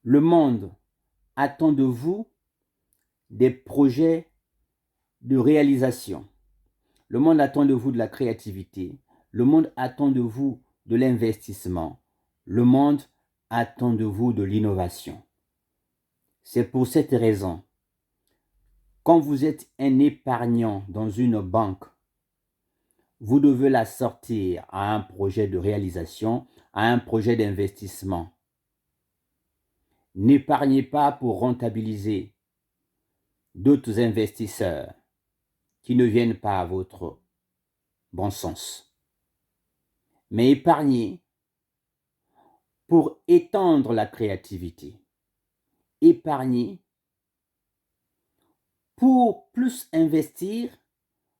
Le monde attend de vous des projets de réalisation. Le monde attend de vous de la créativité. Le monde attend de vous de l'investissement. Le monde attend de vous de l'innovation. C'est pour cette raison, quand vous êtes un épargnant dans une banque, vous devez la sortir à un projet de réalisation, à un projet d'investissement. N'épargnez pas pour rentabiliser d'autres investisseurs qui ne viennent pas à votre bon sens. Mais épargnez pour étendre la créativité. Épargnez pour plus investir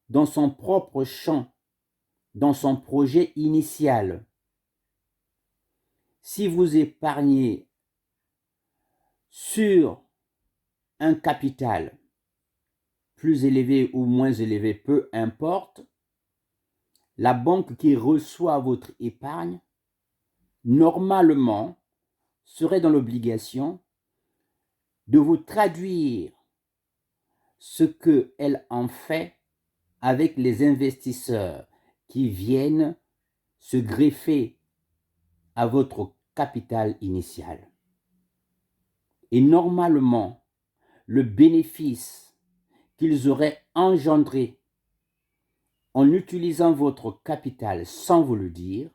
dans son propre champ, dans son projet initial. Si vous épargnez sur un capital plus élevé ou moins élevé, peu importe, la banque qui reçoit votre épargne, normalement, serait dans l'obligation de vous traduire ce qu'elle en fait avec les investisseurs qui viennent se greffer à votre capital initial. Et normalement, le bénéfice qu'ils auraient engendré en utilisant votre capital sans vous le dire,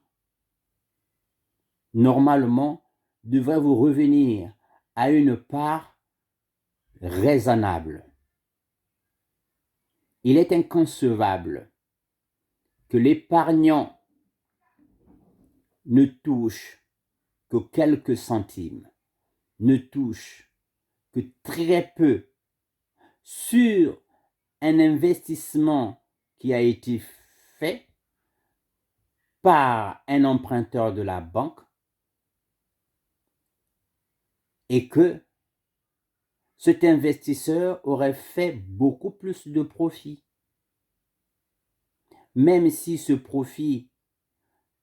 normalement, devrait vous revenir à une part raisonnable. Il est inconcevable que l'épargnant ne touche que quelques centimes, ne touche que très peu sur un investissement qui a été fait par un emprunteur de la banque et que cet investisseur aurait fait beaucoup plus de profit. Même si ce profit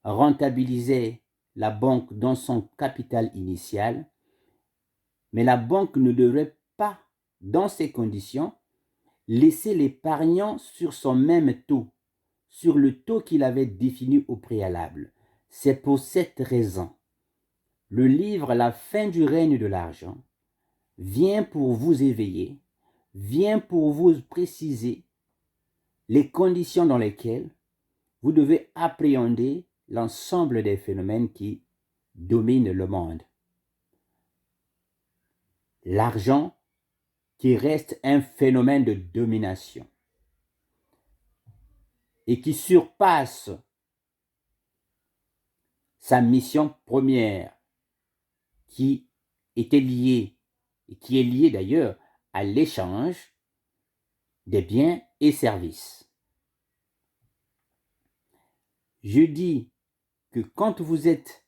rentabilisait la banque dans son capital initial, mais la banque ne devrait pas, dans ces conditions, laisser l'épargnant sur son même taux, sur le taux qu'il avait défini au préalable. C'est pour cette raison, le livre La fin du règne de l'argent vient pour vous éveiller, vient pour vous préciser les conditions dans lesquelles vous devez appréhender l'ensemble des phénomènes qui dominent le monde. L'argent qui reste un phénomène de domination et qui surpasse sa mission première qui était liée, et qui est liée d'ailleurs à l'échange des biens et services. Je dis que quand vous êtes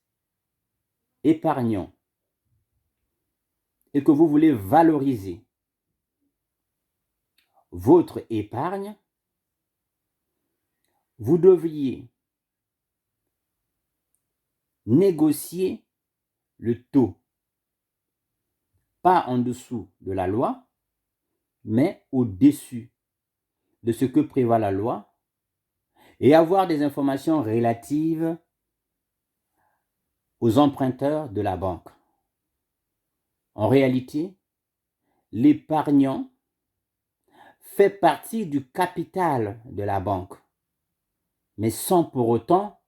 épargnant et que vous voulez valoriser votre épargne, vous devriez négocier le taux, pas en dessous de la loi, mais au-dessus de ce que prévoit la loi, et avoir des informations relatives aux emprunteurs de la banque. En réalité, l'épargnant fait partie du capital de la banque, mais sans pour autant